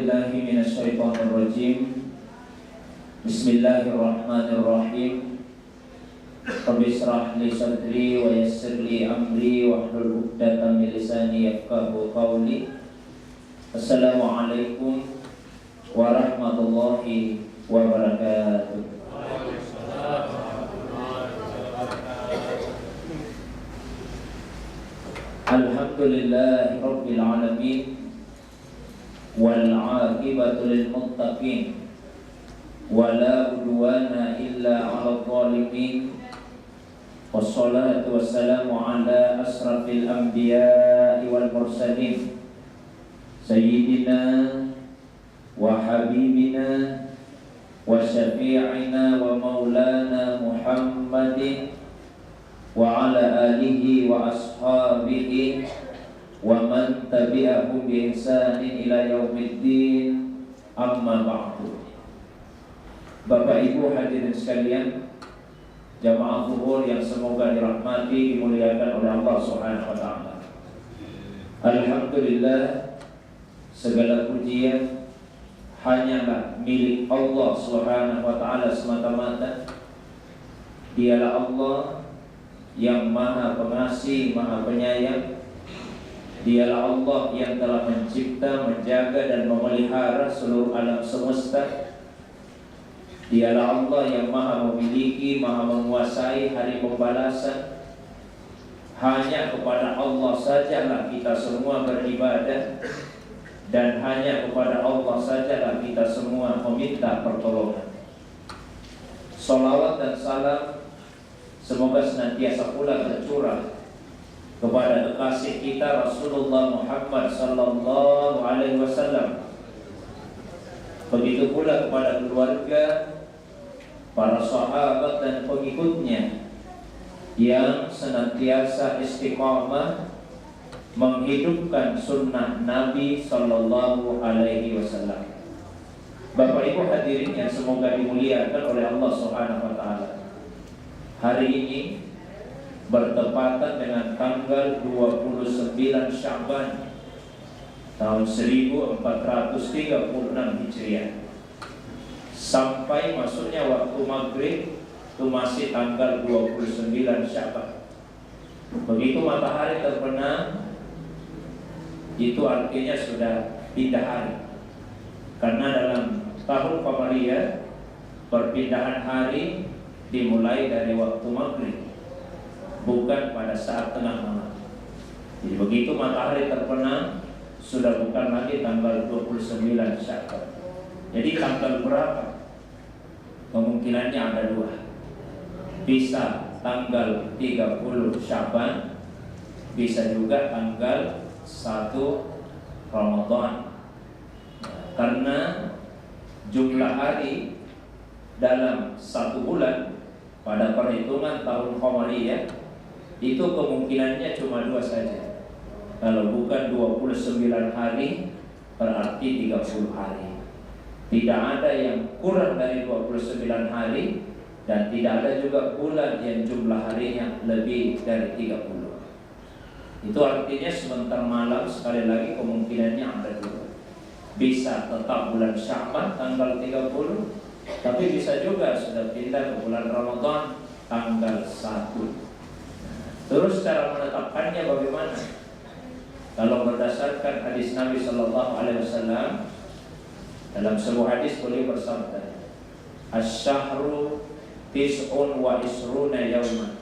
billahi minasyaitonir rajim. Bismillahirrahmanirrahim. Rabbi shrah li sadri wa yassir li amri wahlul 'uqdatam min lisani yafqahu qawli. Assalamualaikum warahmatullahi wabarakatuh. Alhamdulillahi rabbil alamin wal 'aqibatu lil muttaqin wala udwana illa 'alal zalimin. Wassalatu wassalamu ala asrafil anbiya'i wal mursalin sayyidina wa habibina wa syafi'ina wa maulana Muhammadin wa ala alihi wa ashabihi wa man tabi'ahum bi ihsanin ila yaumiddin. Amma ba'du. Bapak Ibu hadirin sekalian, jamaah zuhur yang semoga dirahmati, dimuliakan oleh Allah Subhanahu wa taala. Alhamdulillah, segala pujian hanyalah milik Allah Subhanahu wa taala semata-mata. Dialah Allah yang Maha Pengasih, Maha Penyayang. Dialah Allah yang telah mencipta, menjaga dan memelihara seluruh alam semesta. Dialah Allah yang Maha memiliki, Maha menguasai hari pembalasan. Hanya kepada Allah sajalah kita semua beribadah, dan hanya kepada Allah sajalah kita semua meminta pertolongan. Salawat dan salam semoga senantiasa pula tercurah kepada kekasih kita Rasulullah Muhammad sallallahu alaihi wasallam. Begitu pula kepada keluarga, para sahabat dan pengikutnya yang senantiasa istiqamah menghidupkan sunnah Nabi sallallahu alaihi wasallam. Bapak Ibu hadirin yang semoga dimuliakan oleh Allah Subhanahu wa taala. Hari ini bertepatan dengan tanggal 29 Sya'ban tahun 1436 Hijriah. Sampai masuknya waktu maghrib itu masih tanggal 29 Sya'ban. Begitu matahari terbenam, itu artinya sudah pindah hari. Karena dalam tahun Qamariyah perpindahan hari dimulai dari waktu maghrib, bukan pada saat tengah malam. Jadi begitu matahari terbenam, sudah bukan lagi tanggal 29 Sya'ban. Jadi tanggal berapa? Kemungkinannya ada dua. Bisa tanggal 30 Sya'ban, bisa juga tanggal 1 Ramadan. Karena jumlah hari dalam satu bulan pada perhitungan tahun Qamariyah itu kemungkinannya cuma dua saja. Kalau bukan 29 hari, berarti 30 hari. Tidak ada yang kurang dari 29 hari, dan tidak ada juga bulan yang jumlah harinya lebih dari 30. Itu artinya sebentar malam, sekali lagi kemungkinannya ada dua. Bisa tetap bulan Sya'ban tanggal 30, tapi bisa juga sudah pindah ke bulan Ramadan tanggal 1. Terus cara menetapkannya bagaimana? Kalau berdasarkan hadis Nabi sallallahu alaihi wasallam, dalam sebuah hadis beliau bersabda, "Asy-syahru tis'un wa isruna yawman."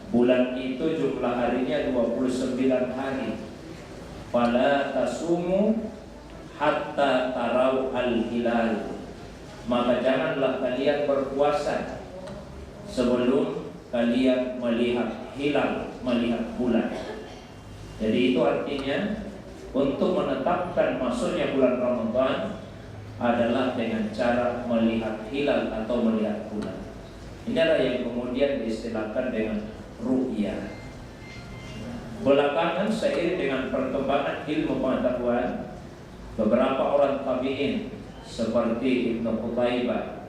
Bulan itu jumlah harinya 29 hari. Fala tasumu hatta tarau al-hilal. Maka janganlah kalian berpuasa sebelum kalian melihat hilal, melihat bulan. Jadi itu artinya untuk menetapkan masuknya bulan Ramadan adalah dengan cara melihat hilal atau melihat bulan. Inilah yang kemudian diistilahkan dengan ru'yah. Belakangan seiring dengan perkembangan ilmu pengetahuan, beberapa orang tabi'in seperti Ibnu Qutaibah,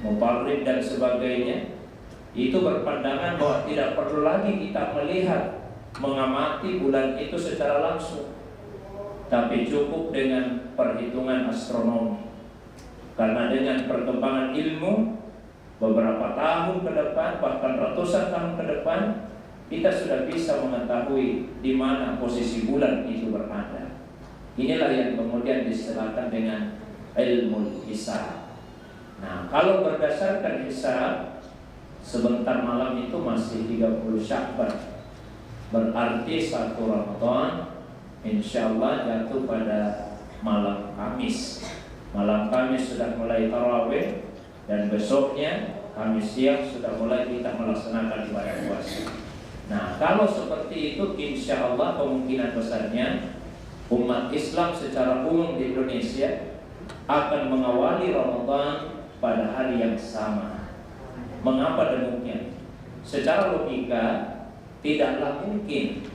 Mubarrid dan sebagainya, itu berpandangan bahwa tidak perlu lagi kita melihat, mengamati bulan itu secara langsung, tapi cukup dengan perhitungan astronomi. Karena dengan perkembangan ilmu beberapa tahun ke depan, bahkan ratusan tahun ke depan, kita sudah bisa mengetahui di mana posisi bulan itu berada. Inilah yang kemudian disebutkan dengan ilmu hisab. Nah, kalau berdasarkan hisab, sebentar malam itu masih 30 Sya'ban. Berarti 1 Ramadan insyaallah jatuh pada malam Kamis. Malam Kamis sudah mulai tarawih, dan besoknya Kamis siang sudah mulai kita melaksanakan ibadah puasa. Nah, kalau seperti itu insyaallah kemungkinan besarnya umat Islam secara umum di Indonesia akan mengawali Ramadan pada hari yang sama. Mengapa demikian? Secara logika tidaklah mungkin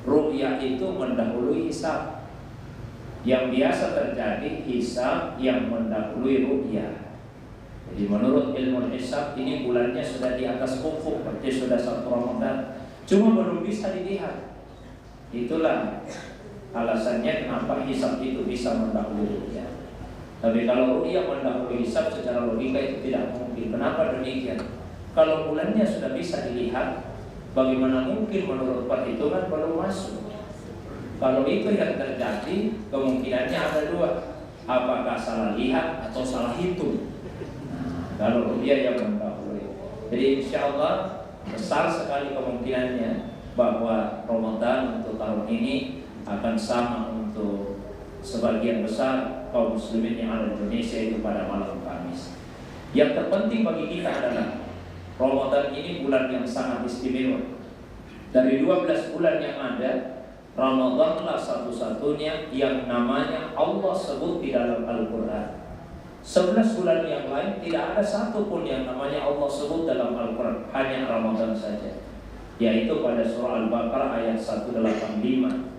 ru'yah itu mendahului hisab. Yang biasa terjadi hisab yang mendahului ru'yah. Jadi menurut ilmu hisab ini bulannya sudah di atas ufuk, berarti sudah 1 Ramadan, cuma belum bisa dilihat. Itulah alasannya kenapa hisab itu bisa mendahului ru'yah. Tapi kalau ru'yah mendahului hisab secara logika itu tidak mungkin. Kenapa demikian? Kalau bulannya sudah bisa dilihat, bagaimana mungkin menurut perhitungan belum masuk? Kalau itu yang terjadi, kemungkinannya ada 2. Apakah salah lihat atau salah hitung? Nah, kalau dia yang mendahului. Jadi insya Allah besar sekali kemungkinannya bahwa Ramadan untuk tahun ini akan sama untuk sebagian besar kaum muslimin yang ada di Indonesia itu pada malam Kamis. Yang terpenting bagi kita adalah Ramadan ini bulan yang sangat istimewa. Dari 12 bulan yang ada, Ramadanlah satu-satunya yang namanya Allah sebut di dalam Al-Quran. 11 bulan yang lain tidak ada satu pun yang namanya Allah sebut dalam Al-Quran, hanya Ramadan saja. Yaitu pada surah Al-Baqarah ayat 185.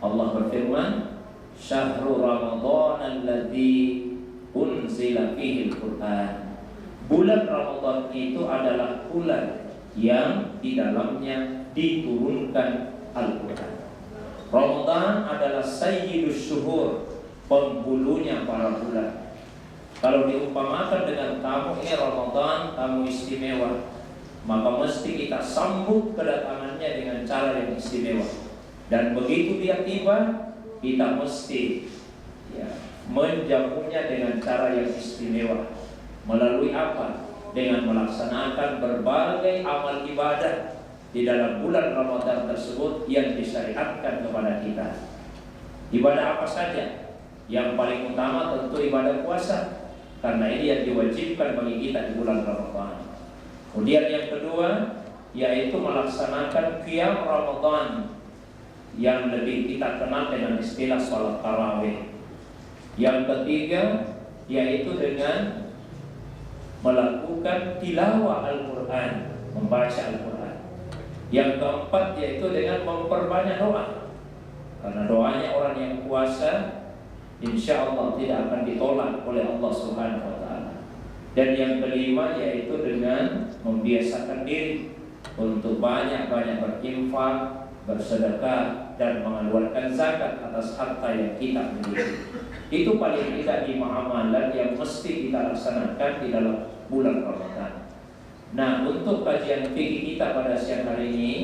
Allah berfirman, Syahrul Ramadan alladzi unzila fihi Al-Quran. Bulan Ramadan itu adalah bulan yang di dalamnya diturunkan Al-Quran. Ramadan adalah sayyidus syuhur, penghulunya para bulan. Kalau diumpamakan dengan tamu, ini Ramadan tamu istimewa, maka mesti kita sambut kedatangannya dengan cara yang istimewa. Dan begitu dia tiba, kita mesti menjamunya dengan cara yang istimewa. Melalui apa? Dengan melaksanakan berbagai amal ibadah di dalam bulan Ramadan tersebut yang disyariatkan kepada kita. Ibadah apa saja? Yang paling utama tentu ibadah puasa, karena ini yang diwajibkan bagi kita di bulan Ramadan. Kemudian yang kedua yaitu melaksanakan qiyam Ramadan yang lebih kita kenal dengan istilah salat tarawih. Yang ketiga yaitu dengan melakukan tilawah Al-Quran, membaca Al-Quran. Yang keempat yaitu dengan memperbanyak doa, karena doanya orang yang puasa insya Allah tidak akan ditolak oleh Allah Subhanahu wa ta'ala. Dan yang kelima yaitu dengan membiasakan diri untuk banyak-banyak berinfak, bersedekah, dan mengeluarkan zakat atas harta yang kita miliki. Itu paling tidak 5 amalan yang mesti kita laksanakan di dalam bulan Ramadan. Nah, untuk kajian fikih kita pada siang hari ini,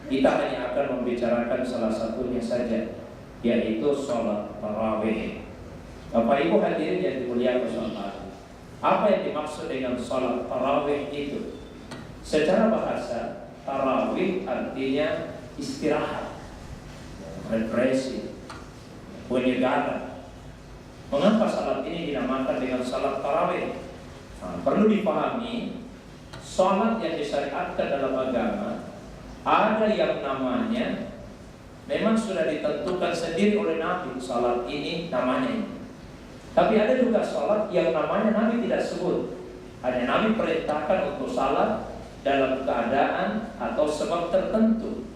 kita hanya akan membicarakan salah satunya saja, yaitu sholat tarawih. Bapak Ibu hadirin yang dimuliakan Allah, apa yang dimaksud dengan sholat tarawih itu? Secara bahasa, tarawih artinya istirahat, refreshing, penyegaran. Mengapa salat ini dinamakan dengan salat tarawih? Nah, perlu dipahami, salat yang disyariatkan dalam agama ada yang namanya memang sudah ditentukan sendiri oleh Nabi. Salat ini namanya ini. Tapi ada juga salat yang namanya Nabi tidak sebut. Hanya Nabi perintahkan untuk salat dalam keadaan atau sebab tertentu.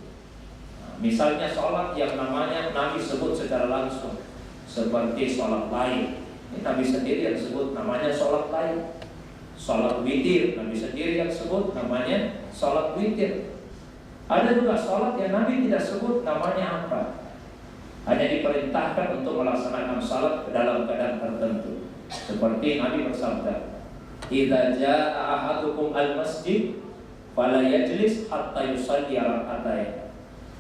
Nah, misalnya salat yang namanya Nabi sebut secara langsung, seperti sholat lain. Ini Nabi sendiri yang sebut namanya sholat lain. Sholat witir, Nabi sendiri yang sebut namanya sholat witir. Ada juga sholat yang Nabi tidak sebut namanya apa. hanya diperintahkan untuk melaksanakan salat dalam keadaan tertentu. Seperti Nabi bersabda, "Idza jaa ahadukum al-masjid fala yajlis hatta yusalli rak'atain."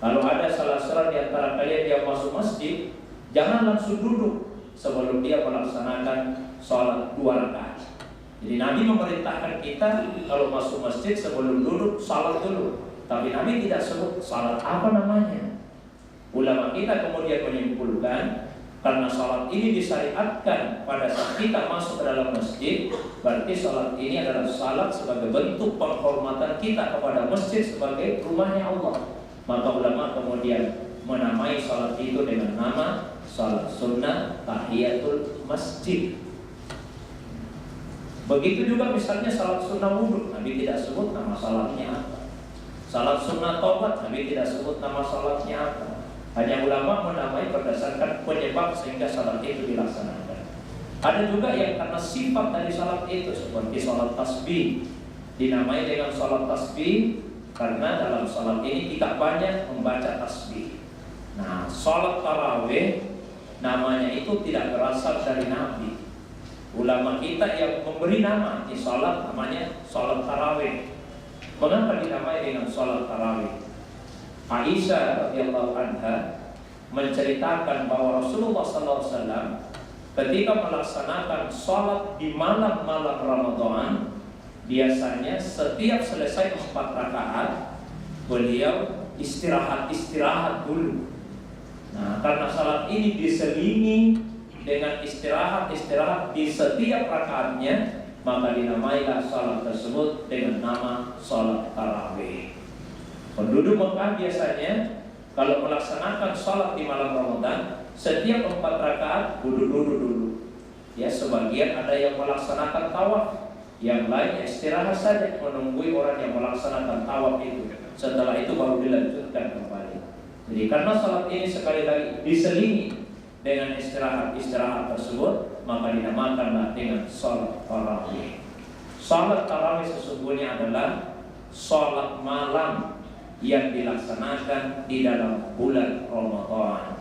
Kalau ada salah seorang di antara kalian yang masuk masjid, jangan langsung duduk sebelum dia melaksanakan salat 2 rakaat. Jadi Nabi memerintahkan kita kalau masuk masjid sebelum duduk salat dulu. Tapi Nabi tidak sebut salat apa namanya. Ulama kita kemudian menyimpulkan karena salat ini disyariatkan pada saat kita masuk ke dalam masjid, berarti salat ini adalah salat sebagai bentuk penghormatan kita kepada masjid sebagai rumahnya Allah. Maka ulama kemudian menamai salat itu dengan nama salat sunnah tahiyatul masjid. Begitu juga misalnya salat sunnah wudhu, Nabi tidak sebut nama salatnya apa. Salat sunnah taubat, Nabi tidak sebut nama salatnya apa. Hanya ulama menamai berdasarkan penyebab sehingga salat itu dilaksanakan. Ada juga yang karena sifat dari salat itu, seperti salat tasbih, dinamai dengan salat tasbih karena dalam salat ini kita banyak membaca tasbih. Nah, salat tarawih namanya itu tidak berasal dari Nabi. Ulama kita yang memberi nama di salat namanya salat tarawih. Mengapa dinamai dengan salat tarawih? Aisyah radhiyallahu anha menceritakan bahwa Rasulullah SAW ketika melaksanakan salat di malam-malam Ramadan, biasanya setiap selesai 4 rakaat beliau istirahat dulu. Nah, karena salat ini diselingi dengan istirahat di setiap rakaatnya, maka dinamailah salat tersebut dengan nama salat tarawih. Penduduk Mekah biasanya kalau melaksanakan salat di malam Ramadan, setiap 4 rakaat duduk dulu. Ya, sebagian ada yang melaksanakan tawaf, yang lain istirahat saja menunggu orang yang melaksanakan tawaf itu. Setelah itu baru dilanjutkan kembali. Jadi karena salat ini sekali lagi diselingi dengan istirahat tersebut, maka dinamakanlah dengan salat tarawih. Salat tarawih sesungguhnya adalah salat malam yang dilaksanakan di dalam bulan Ramadan.